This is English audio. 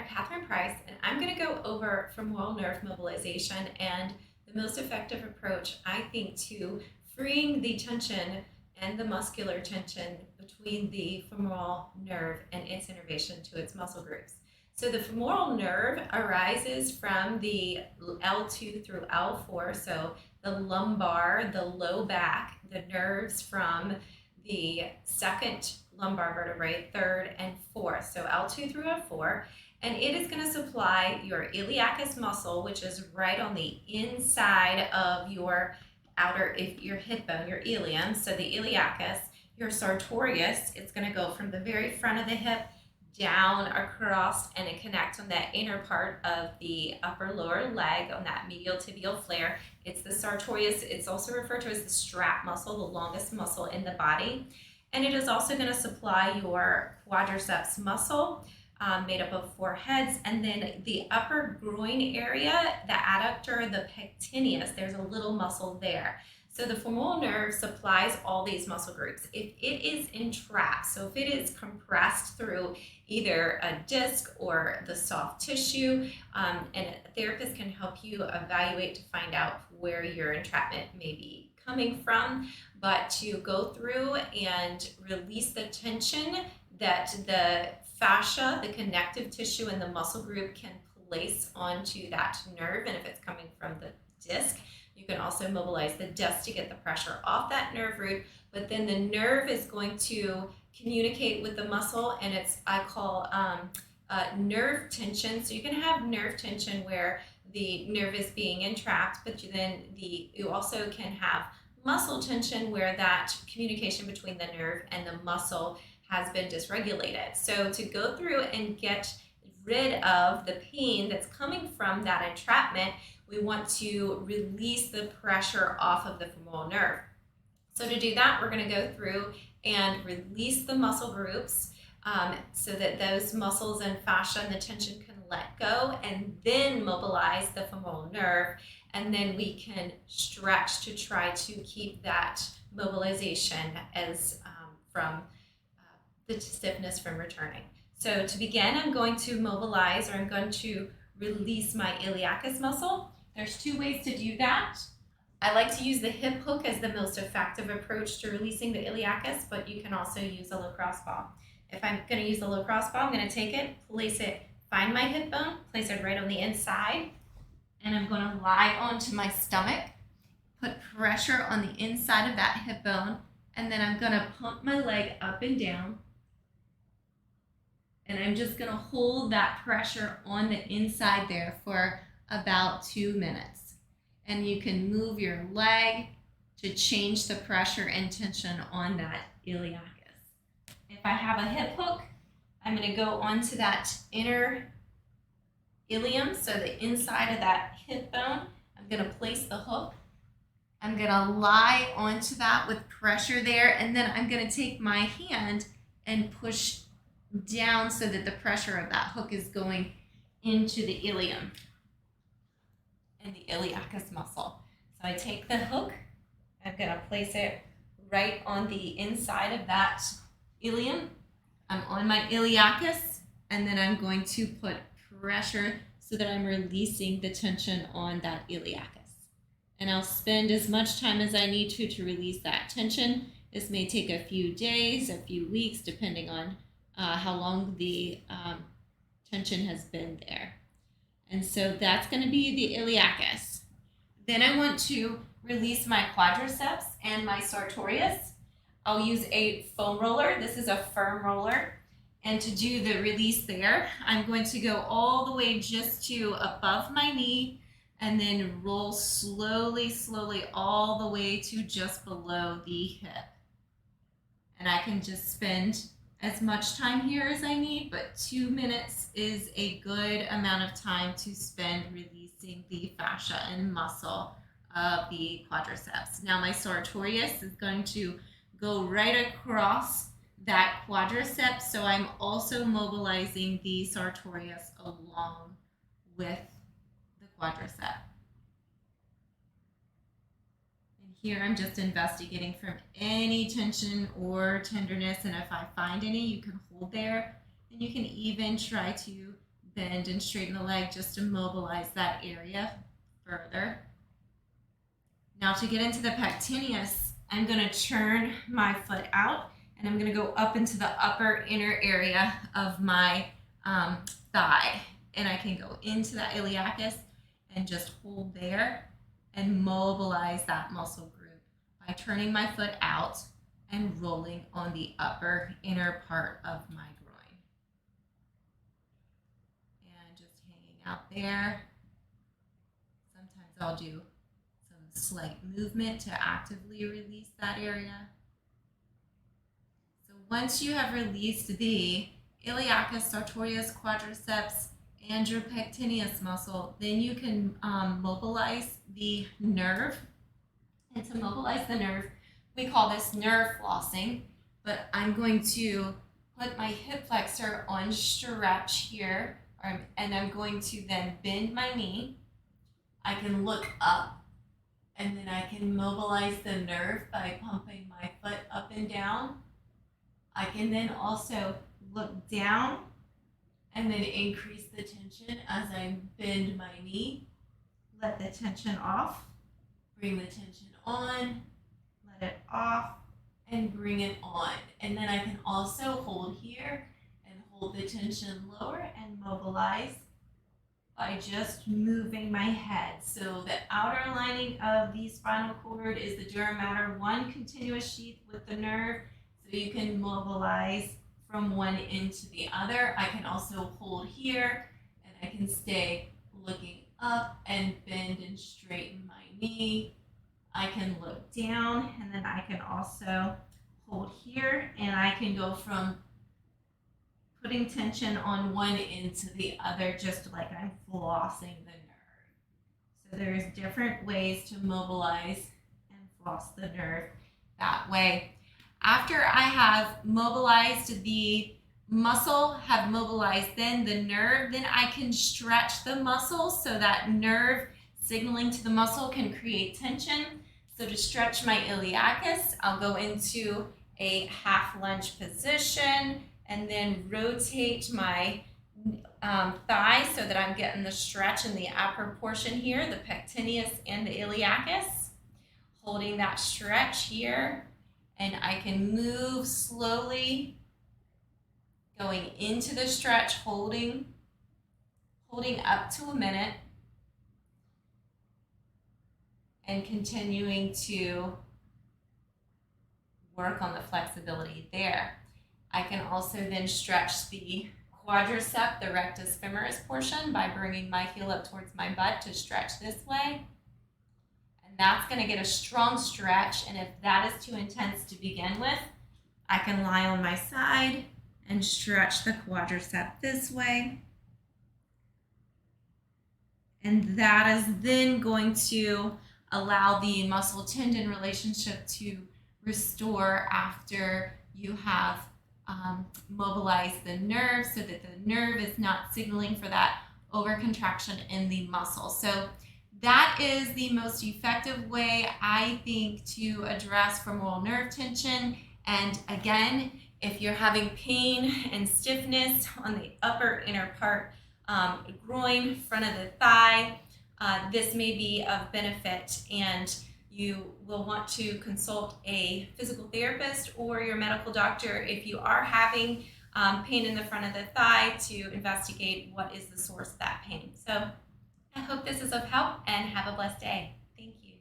I'm Catherine Price, and I'm going to go over femoral nerve mobilization and the most effective approach, I think, to freeing the tension and the muscular tension between the femoral nerve and its innervation to its muscle groups. So the femoral nerve arises from the L2 through L4, so the lumbar, the low back, the nerves from the second lumbar vertebrae, third and fourth, so L2 through L4, and it is going to supply your iliacus muscle, which is right on the inside of your your hip bone, your ilium, so the iliacus, your sartorius, it's going to go from the very front of the hip down across, and it connects on that inner part of the upper lower leg on that medial tibial flare. It's the sartorius. It's also referred to as the strap muscle, the longest muscle in the body. And it is also going to supply your quadriceps muscle, made up of 4 heads, and then the upper groin area, the adductor, the pectineus, there's a little muscle there. So the femoral nerve supplies all these muscle groups. If it is entrapped, so if it is compressed through either a disc or the soft tissue, and a therapist can help you evaluate to find out where your entrapment may be coming from, but to go through and release the tension that the fascia, the connective tissue, and the muscle group can place onto that nerve. And if it's coming from the disc, you can also mobilize the disc to get the pressure off that nerve root, but then the nerve is going to communicate with the muscle, and I call nerve tension. So you can have nerve tension where the nerve is being entrapped, but you also can have muscle tension where that communication between the nerve and the muscle has been dysregulated. So to go through and get rid of the pain that's coming from that entrapment, we want to release the pressure off of the femoral nerve. So to do that, we're going to go through and release the muscle groups so that those muscles and fascia and the tension can let go, and then mobilize the femoral nerve, and then we can stretch to try to keep that mobilization as from the stiffness from returning. So to begin, I'm going to mobilize, or I'm going to release my iliacus muscle. There's 2 ways to do that. I like to use the hip hook as the most effective approach to releasing the iliacus, but you can also use a lacrosse ball. If I'm going to use the lacrosse ball, I'm going to take it, place it, find my hip bone, place it right on the inside, and I'm going to lie onto my stomach, put pressure on the inside of that hip bone, and then I'm going to pump my leg up and down, and I'm just going to hold that pressure on the inside there for about 2 minutes. And you can move your leg to change the pressure and tension on that iliacus. If I have a hip hook, I'm going to go onto that inner ilium, so the inside of that hip bone. I'm going to place the hook. I'm going to lie onto that with pressure there, and then I'm going to take my hand and push down so that the pressure of that hook is going into the ilium and the iliacus muscle. So I take the hook, I'm going to place it right on the inside of that ilium. I'm on my iliacus, and then I'm going to put pressure so that I'm releasing the tension on that iliacus. And I'll spend as much time as I need to release that tension. This may take a few days, a few weeks, depending on how long the tension has been there. And so that's going to be the iliacus. Then I want to release my quadriceps and my sartorius. I'll use a foam roller. This is a firm roller. And to do the release there, I'm going to go all the way just to above my knee, and then roll slowly, slowly all the way to just below the hip. And I can just spend as much time here as I need, but 2 minutes is a good amount of time to spend releasing the fascia and muscle of the quadriceps. Now my sartorius is going to go right across that quadriceps, so I'm also mobilizing the sartorius along with the quadricep. Here I'm just investigating from any tension or tenderness, and if I find any, you can hold there, and you can even try to bend and straighten the leg just to mobilize that area further. Now to get into the pectineus, I'm going to turn my foot out and I'm going to go up into the upper inner area of my thigh. And I can go into that iliacus and just hold there and mobilize that muscle group by turning my foot out and rolling on the upper inner part of my groin. And just hanging out there. Sometimes I'll do some slight movement to actively release that area. So once you have released the iliacus, sartorius, quadriceps, and your pectineus muscle, then you can mobilize the nerve. And to mobilize the nerve, we call this nerve flossing, but I'm going to put my hip flexor on stretch here, and I'm going to then bend my knee. I can look up, and then I can mobilize the nerve by pumping my foot up and down. I can then also look down and then increase the tension as I bend my knee. Let the tension off, bring the tension on, let it off, and bring it on. And then I can also hold here and hold the tension lower and mobilize by just moving my head. So the outer lining of the spinal cord is the dura mater, one continuous sheath with the nerve, so you can mobilize from one end to the other. I can also hold here and I can stay looking up and bend and straighten my knee. I can look down and then I can also hold here and I can go from putting tension on one end to the other, just like I'm flossing the nerve. So there's different ways to mobilize and floss the nerve that way. After I have mobilized the muscle, have mobilized then the nerve, then I can stretch the muscle so that nerve signaling to the muscle can create tension. So to stretch my iliacus, I'll go into a half lunge position and then rotate my thigh so that I'm getting the stretch in the upper portion here, the pectineus and the iliacus. Holding that stretch here, and I can move slowly, going into the stretch, holding up to a minute, and continuing to work on the flexibility there. I can also then stretch the quadriceps, the rectus femoris portion, by bringing my heel up towards my butt to stretch this way. And that's going to get a strong stretch, and if that is too intense to begin with, I can lie on my side and stretch the quadriceps this way. And that is then going to allow the muscle tendon relationship to restore after you have mobilized the nerve, so that the nerve is not signaling for that overcontraction in the muscle. So that is the most effective way, I think, to address femoral nerve tension. And again, if you're having pain and stiffness on the upper inner part, groin, front of the thigh, this may be of benefit, and you will want to consult a physical therapist or your medical doctor if you are having pain in the front of the thigh, to investigate what is the source of that pain. So I hope this is of help, and have a blessed day. Thank you.